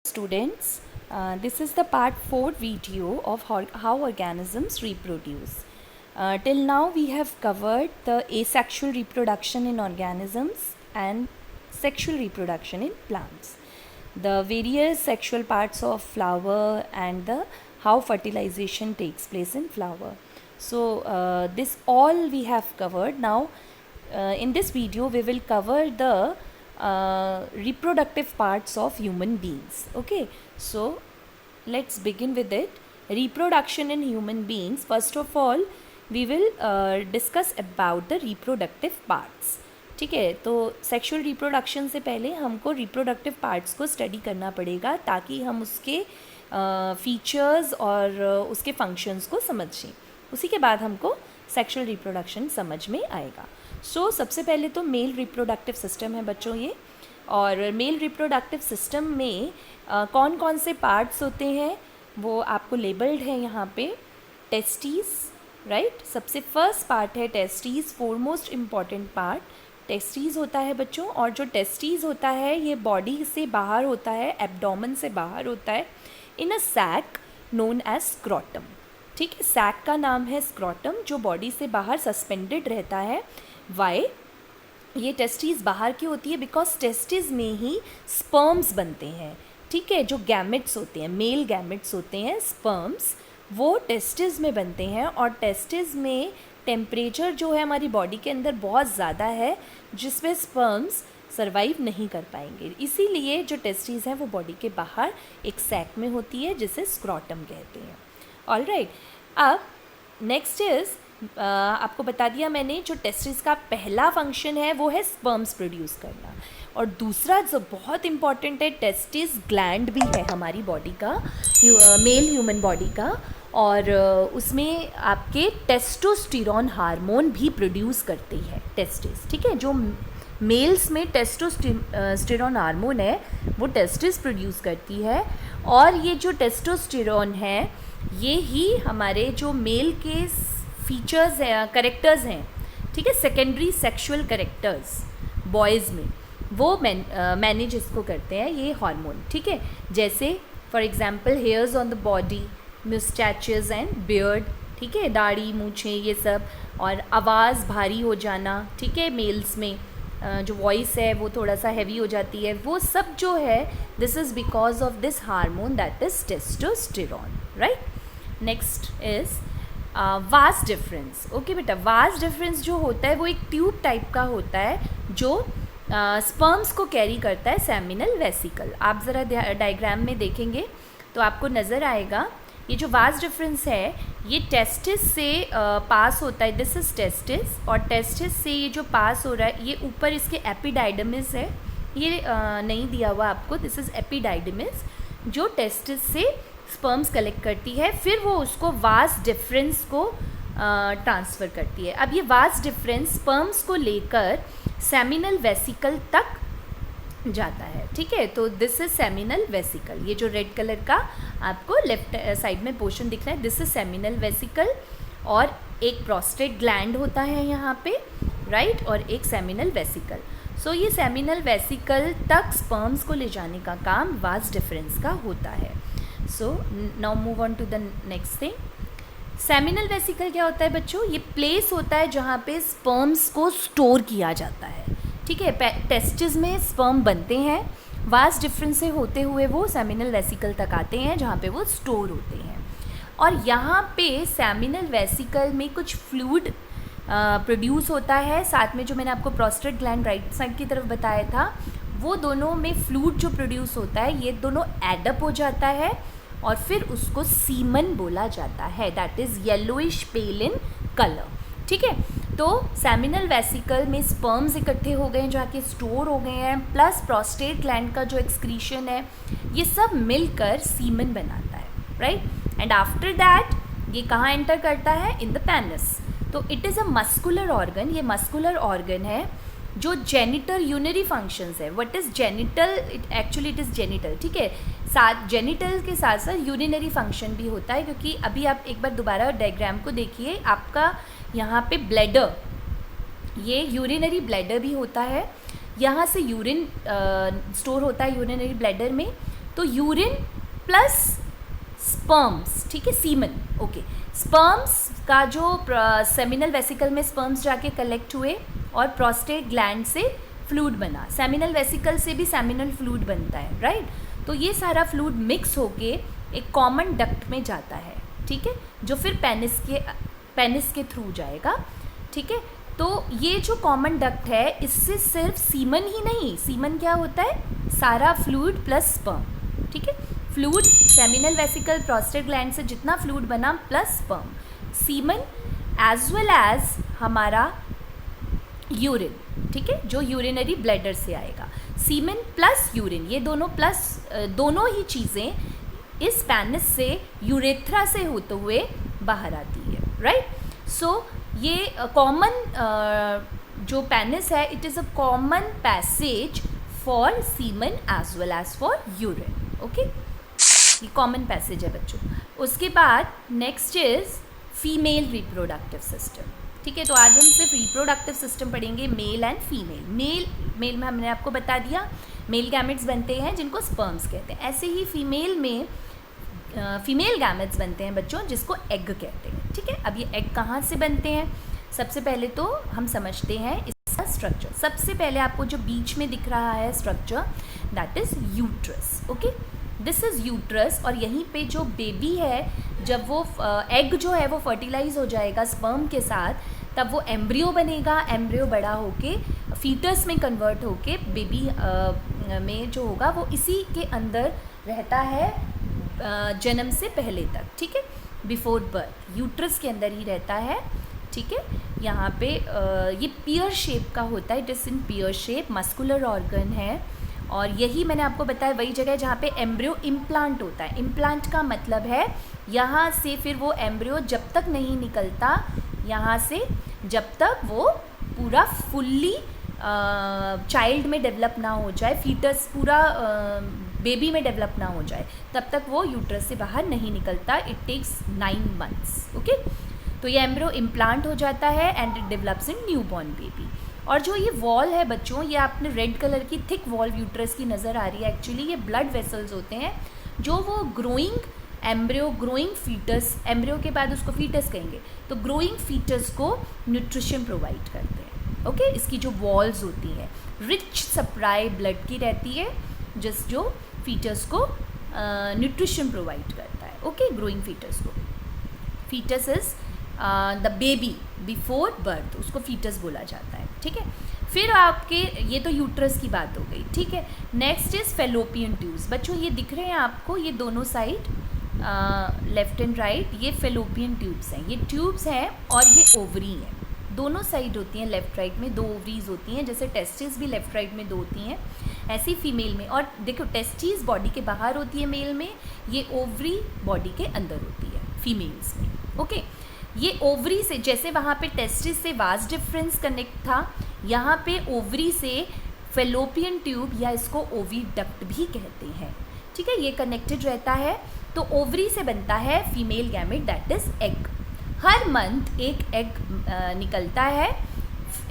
Students, this is the part 4 video of how organisms reproduce. Till now we have covered the asexual reproduction in organisms and sexual reproduction in plants, the various sexual parts of flower and the how fertilization takes place in flower. So this all we have covered. Now in this video we will cover the reproductive parts of human beings. Okay, so let's begin with it. Reproduction in human beings. First of all we will discuss about the reproductive parts. ठीक है, तो sexual reproduction से पहले हमको reproductive parts को study करना पड़ेगा ताकि हम उसके फीचर्स और उसके फंक्शंस को समझें. उसी के बाद हमको सेक्सुअल रिप्रोडक्शन समझ में आएगा. सो सबसे पहले तो मेल रिप्रोडक्टिव सिस्टम है बच्चों ये. और मेल रिप्रोडक्टिव सिस्टम में कौन कौन से पार्ट्स होते हैं वो आपको लेबल्ड है यहाँ पे. टेस्टीज, राइट, सबसे फर्स्ट पार्ट है testes, foremost important part testes होता है बच्चों. और जो टेस्टीज होता है ये बॉडी से बाहर होता है, एब्डोमेन से बाहर होता है, इन अ सैक नोन एज स्क्रॉटम. ठीक है, सैक का नाम है स्क्रॉटम, जो बॉडी से बाहर सस्पेंडेड रहता है. वाई ये टेस्टीज बाहर की होती है? बिकॉज टेस्टिस में ही स्पर्म्स बनते हैं. ठीक है, जो गैमेट्स होते हैं, मेल गैमेट्स होते हैं, स्पर्म्स, वो टेस्टिस में बनते हैं. और टेस्टिस में टेम्परेचर जो है हमारी बॉडी के अंदर बहुत ज़्यादा है जिसमें स्पर्म्स सर्वाइव नहीं कर पाएंगे. इसीलिए जो टेस्टिस हैं वो बॉडी के बाहर एक सैक में होती है जिसे स्क्रॉटम कहते हैं. ऑल राइट, अब नेक्स्ट इज़ आपको बता दिया मैंने, जो टेस्टिस का पहला फंक्शन है वो है स्पर्म्स प्रोड्यूस करना. और दूसरा जो बहुत इम्पॉर्टेंट है, टेस्टिस ग्लैंड भी है हमारी बॉडी का, मेल ह्यूमन बॉडी का. और उसमें आपके टेस्टोस्टेरोन हार्मोन भी प्रोड्यूस करती है टेस्टिस. ठीक है, जो मेल्स में टेस्टोस्टेरोन हार्मोन है वो टेस्टिस प्रोड्यूस करती है. और ये जो टेस्टोस्टेरोन है ये ही हमारे जो मेल के फीचर्स हैं, करेक्टर्स हैं, ठीक है, सेकेंडरी सेक्सुअल करेक्टर्स बॉयज़ में, वो मैनेज इसको करते हैं ये हार्मोन. ठीक है, जैसे for example hairs on the body, mustaches and beard. ठीक है, दाढ़ी, मूछें, ये सब. और आवाज़ भारी हो जाना, ठीक है, मेल्स में जो वॉइस है वो थोड़ा सा हैवी हो जाती है, वो सब जो है this is because of this hormone that is testosterone. Right, next is vast difference. Okay बेटा, वास्ट डिफरेंस जो होता है वो एक ट्यूब टाइप का होता है जो स्पर्म्स को कैरी करता है, सेमिनल वेसिकल. आप ज़रा डायग्राम में देखेंगे तो आपको नज़र आएगा ये जो वास्ट डिफरेंस है ये टेस्टिस से पास होता है. दिस इज़ टेस्टिस, और टेस्टिस से ये जो पास हो रहा है ये ऊपर इसके एपिडाइडमिस है, ये नहीं दिया हुआ आपको. दिस इज़ एपिडाइडमिस जो टेस्टिस से स्पर्म्स कलेक्ट करती है, फिर वो उसको वास्ट डिफरेंस को ट्रांसफ़र करती है. अब ये वास्ट डिफरेंस स्पर्म्स को लेकर सेमिनल वेसिकल तक जाता है. ठीक है, तो दिस इज़ सेमिनल वेसिकल. ये जो रेड कलर का आपको लेफ्ट साइड में पोर्शन दिख रहा है, दिस इज़ सेमिनल वेसिकल. और एक प्रोस्टेट ग्लैंड होता है यहाँ पे, राइट, और एक सेमिनल वेसिकल. सो ये सेमिनल वेसिकल तक स्पर्म्स को ले जाने का काम वास्ट डिफरेंस का होता है. So now move on to the next thing. Seminal vesicle क्या होता है बच्चों? ये प्लेस होता है जहाँ पे स्पर्म्स को स्टोर किया जाता है. ठीक है, टेस्टिस में स्पर्म बनते हैं, वास्ट डिफरेंस से होते हुए वो सेमिनल वेसिकल तक आते हैं जहाँ पे वो स्टोर होते हैं. और यहाँ पे सेमिनल वेसिकल में कुछ फ्लूइड प्रोड्यूस होता है, साथ में जो मैंने आपको प्रोस्टेट ग्लैंड राइट साइड की तरफ बताया था, वो दोनों में फ्लूइड जो प्रोड्यूस होता है ये दोनों एडअप हो जाता है और फिर उसको सीमन बोला जाता है. That is yellowish pale in colour. ठीक है, तो सेमिनल वेसिकल में स्पर्म्स इकट्ठे हो गए हैं जाके स्टोर हो गए हैं, प्लस प्रोस्टेट ग्लैंड का जो एक्सक्रीशन है ये सब मिलकर सीमन बनाता है. राइट, एंड आफ्टर दैट ये कहाँ एंटर करता है? In the penis. तो it is a muscular organ. ये मस्कुलर ऑर्गन है जो जेनिटल यूनरी फंक्शंस है. What is genital? Actually it is genital. ठीक है, साथ जेनिटल के साथ साथ यूरिनरी फंक्शन भी होता है, क्योंकि अभी आप एक बार दोबारा डायग्राम को देखिए, आपका यहाँ पे ब्लैडर, ये यूरिनरी ब्लैडर भी होता है, यहाँ से यूरिन स्टोर होता है यूरिनरी ब्लैडर में. तो यूरिन प्लस स्पर्म्स, ठीक है, सीमन, ओके, स्पर्म्स का जो सेमिनल वेसिकल में स्पर्म्स जाके कलेक्ट हुए और प्रोस्टेट ग्लैंड से फ्लूइड बना, सेमिनल वेसिकल से भी सेमिनल फ्लूइड बनता है, राइट। तो ये सारा फ्लूइड मिक्स होके एक कॉमन डक्ट में जाता है, ठीक है, जो फिर पेनिस के थ्रू जाएगा, ठीक है। तो ये जो कॉमन डक्ट है, इससे सिर्फ सीमन ही नहीं, सीमन क्या होता है, सारा फ्लूइड प्लस स्पर्म, ठीक है, fluid seminal vesicle prostate gland से जितना फ्लूइड बना plus sperm, semen as well as हमारा यूरिन, ठीक है, जो यूरिनरी ब्लैडर से आएगा, सीमन प्लस यूरिन, ये दोनों ही चीज़ें इस पेनिस से यूरेथ्रा से होते हुए बाहर आती है, राइट। सो ये कॉमन जो पेनिस है, it is a common passage for semen as well as for urine, okay, ये कॉमन पैसेज है बच्चों। उसके बाद next is female reproductive system, ठीक है। तो आज हम सिर्फ रिप्रोडक्टिव सिस्टम पढ़ेंगे, मेल एंड फीमेल। मेल में हमने आपको बता दिया मेल गैमेट्स बनते हैं जिनको स्पर्म्स कहते हैं, ऐसे ही फीमेल में फीमेल गैमेट्स बनते हैं बच्चों, जिसको एग कहते हैं, ठीक है। अब ये एग कहाँ से बनते हैं, सबसे पहले तो हम समझते हैं इसका स्ट्रक्चर। सबसे पहले आपको जो बीच में दिख रहा है structure, that is uterus, okay, this is uterus. और यहीं पे जो बेबी है, जब वो एग जो है वो फर्टिलाइज हो जाएगा स्पर्म के साथ, तब वो एम्ब्रियो बनेगा, एम्ब्रियो बड़ा होके फीटस में कन्वर्ट होके बेबी में जो होगा वो इसी के अंदर रहता है जन्म से पहले तक, ठीक है, बिफोर बर्थ यूट्रस के अंदर ही रहता है, ठीक है। यहाँ पे ये पियर शेप का होता है, it is in peer shape, muscular organ है, और यही मैंने आपको बताया वही जगह है जहाँ पे एम्ब्रियो इम्प्लांट होता है। इम्प्लांट का मतलब है यहाँ से फिर वो एम्ब्रियो जब तक नहीं निकलता यहाँ से, जब तक वो पूरा फुल्ली चाइल्ड में डेवलप ना हो जाए, फीटस पूरा बेबी में डेवलप ना हो जाए, तब तक वो यूट्रस से बाहर नहीं निकलता। It takes 9 months, okay. तो ये एम्ब्रियो इम्प्लांट हो जाता है and it develops in new born baby. और जो ये वॉल है बच्चों, ये आपने रेड कलर की थिक वॉल यूट्रस की नज़र आ रही है, एक्चुअली ये ब्लड वेसल्स होते हैं जो वो growing embryo, growing foetus, embryo के बाद उसको फीटस कहेंगे, तो ग्रोइंग फीटस को न्यूट्रिशन प्रोवाइड करते हैं, ओके। इसकी जो वॉल्स होती हैं रिच सप्लाई ब्लड की रहती है, जो फीटस को न्यूट्रिशन प्रोवाइड करता है, ओके, ग्रोइंग फीटस को। Foetus is the baby before birth, उसको फीटस बोला जाता है, ठीक है। फिर आपके ये तो यूट्रस की बात हो गई, ठीक है। Next is fallopian tubes. बच्चों ये दिख रहे हैं आपको, ये दोनों साइड लेफ्ट एंड राइट, ये फेलोपियन ट्यूब्स हैं, ये ट्यूब्स हैं और ये ओवरी हैं, दोनों साइड होती हैं, लेफ्ट राइट में 2 ओवरीज होती हैं, जैसे टेस्टिस भी लेफ्ट राइट में 2 होती हैं, ऐसी फीमेल में। और देखो टेस्टिस बॉडी के बाहर होती है मेल में, ये ओवरी बॉडी के अंदर होती है फीमेल्स में, ओके। ये ओवरी से, जैसे वहाँ पे टेस्टिस से वास डिफरेंस कनेक्ट था, यहाँ पे ओवरी से फेलोपियन ट्यूब या इसको ओविडक्ट भी कहते हैं, ठीक है, ये कनेक्टेड रहता है। तो ओवरी से बनता है female gamete, that is egg. Her month एक एग निकलता है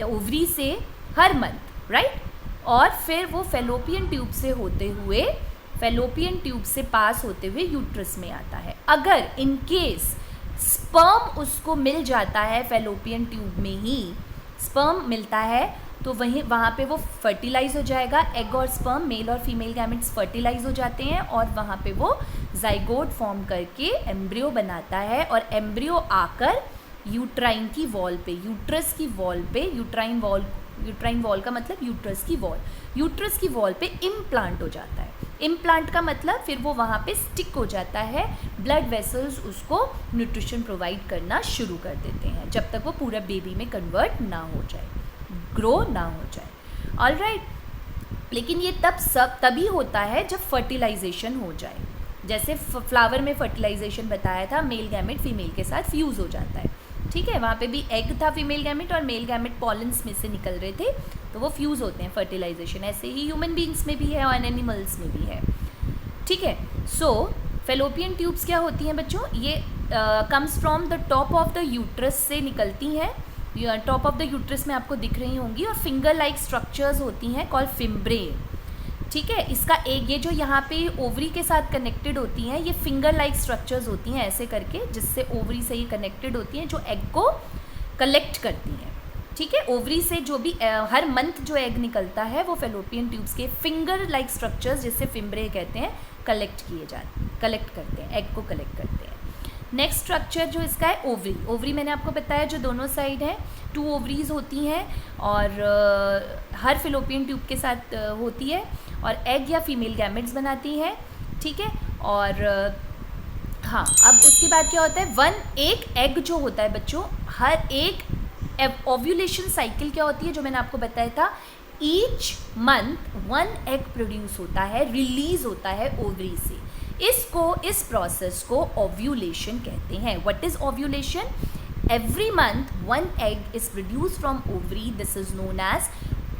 ओवरी से, हर मंथ, राइट। और फिर वो फेलोपियन ट्यूब से होते हुए, फेलोपियन ट्यूब से पास होते हुए यूट्रस में आता है। अगर इन केस स्पर्म उसको मिल जाता है, फेलोपियन ट्यूब में ही स्पर्म मिलता है, तो वहाँ पे वो फर्टिलाइज हो जाएगा, एग और स्पर्म, मेल और फीमेल गैमेट्स फर्टिलाइज हो जाते हैं, और वहाँ पे वो जाइगोट फॉर्म करके एम्ब्रियो बनाता है, और एम्ब्रियो आकर यूट्राइन की वॉल पे, यूट्रस की वॉल पे, यूट्राइन वॉल का मतलब यूट्रस की वॉल, यूट्रस की वॉल पे इम्प्लांट हो जाता है। इम्प्लांट का मतलब फिर वो वहाँ पे स्टिक हो जाता है, ब्लड वेसल्स उसको न्यूट्रिशन प्रोवाइड करना शुरू कर देते हैं, जब तक वो पूरा बेबी में कन्वर्ट ना हो जाए, ग्रो ना हो जाए, ऑलराइट। लेकिन ये तभी होता है जब फर्टिलाइजेशन हो जाए, जैसे फ्लावर में फर्टिलाइजेशन बताया था, मेल गैमेट फीमेल के साथ फ्यूज़ हो जाता है, ठीक है। वहाँ पे भी एग था फीमेल गैमेट और मेल गैमेट पॉलन्स में से निकल रहे थे, तो वो फ्यूज़ होते हैं, फर्टिलाइजेशन। ऐसे ही ह्यूमन बींग्स में भी है और एनिमल्स में भी है, ठीक है। सो फेलोपियन ट्यूब्स क्या होती हैं बच्चों, ये comes from the top of the uterus से निकलती हैं, टॉप ऑफ द यूट्रस में आपको दिख रही होंगी, और फिंगर लाइक स्ट्रक्चर्स होती हैं कॉल्ड फिम्ब्रे, ठीक है। इसका एक ये जो यहाँ पे ओवरी के साथ कनेक्टेड होती हैं, ये फिंगर लाइक स्ट्रक्चर्स होती हैं ऐसे करके, जिससे ओवरी से ये कनेक्टेड होती हैं, जो एग को कलेक्ट करती हैं। ठीक है। ओवरी से जो भी हर मंथ जो एग निकलता है वो फेलोपियन ट्यूब्स के फिंगर लाइक स्ट्रक्चर्स, जिससे फिम्ब्रे कहते हैं, कलेक्ट करते हैं, एग को कलेक्ट करते हैं। नेक्स्ट स्ट्रक्चर जो इसका है ओवरी। ओवरी मैंने आपको बताया जो दोनों साइड है, 2 ओवरीज होती हैं और हर फेलोपियन ट्यूब के साथ होती है और एग या फीमेल गैमेट्स बनाती है। ठीक है। और हाँ, अब उसके बाद क्या होता है, एक एग जो होता है बच्चों, हर एक ओव्यूलेशन साइकिल क्या होती है जो मैंने आपको बताया था, ईच मंथ 1 एग प्रोड्यूस होता है, रिलीज होता है ओवरी से। इस प्रोसेस को ओव्यूलेशन कहते हैं। What is ovulation? Every month 1 egg is produce from ovary, this is known as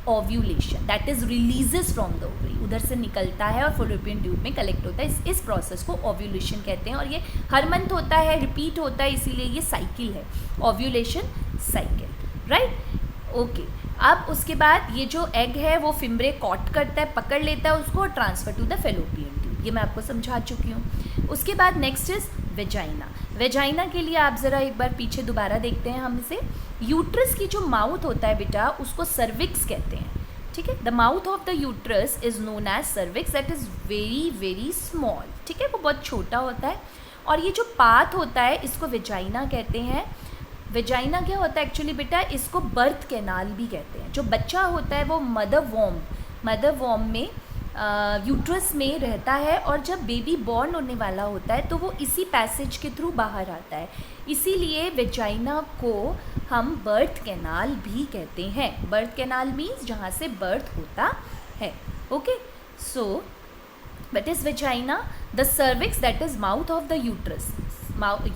ovulation, that is releases from the ovary, उधर से निकलता है और फेलोपियन ट्यूब में कलेक्ट होता है। इस प्रोसेस को ओव्यूलेशन कहते हैं और ये हर मंथ होता है, रिपीट होता है, इसीलिए ये साइकिल है, ओव्यूलेशन साइकिल, राइट। ओके। अब उसके बाद ये जो एग है वो फिम्ब्रे कॉट करता है, पकड़ लेता है उसको और transfer to the fallopian tube, ये मैं आपको समझा चुकी हूँ। उसके बाद नेक्स्ट इज वेजाइना। वेजाइना के लिए आप ज़रा एक बार पीछे दोबारा देखते हैं हम इसे। यूट्रस की जो माउथ होता है बेटा, उसको सर्विक्स कहते हैं। ठीक है। The mouth of the uterus is known as cervix, that is very very small. ठीक है, वो बहुत छोटा होता है। और ये जो पाथ होता है इसको वेजाइना कहते हैं। वेजाइना क्या होता है एक्चुअली बेटा, इसको बर्थ कैनाल भी कहते हैं। जो बच्चा होता है वो मदर वॉर्म में यूट्रस में रहता है और जब बेबी बॉर्न होने वाला होता है तो वो इसी पैसेज के थ्रू बाहर आता है, इसीलिए वेजाइना को हम बर्थ कैनाल भी कहते हैं। बर्थ कैनाल मीन्स जहाँ से बर्थ होता है। Okay, so what is vagina? The cervix, that is mouth of the uterus,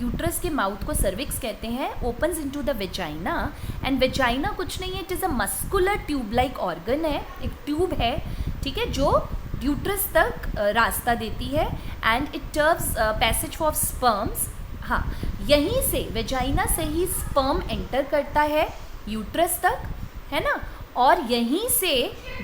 uterus के माउथ को सर्विक्स कहते हैं, opens into the vagina. And vagina कुछ नहीं है, it is a muscular tube like organ है, एक ट्यूब है, ठीक है, जो यूट्रस तक रास्ता देती है। And it serves passage for sperms. हाँ, यहीं से वेजाइना से ही स्पर्म एंटर करता है यूट्रस तक, है ना। और यहीं से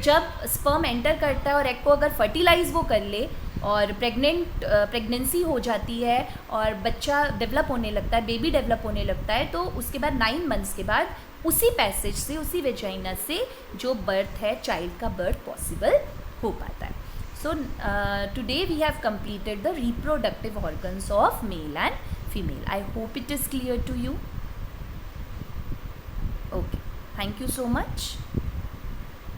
जब स्पर्म एंटर करता है और एग को अगर फर्टिलाइज वो कर ले और प्रेगनेंसी हो जाती है और बच्चा डेवलप होने लगता है, बेबी डेवलप होने लगता है, तो उसके बाद 9 मंथ्स के बाद उसी पैसेज से, उसी वेजाइना से जो बर्थ है, चाइल्ड का बर्थ पॉसिबल हो पाता है। So today we have completed the reproductive organs of male and female. I hope it is clear to you. Okay, thank you so much.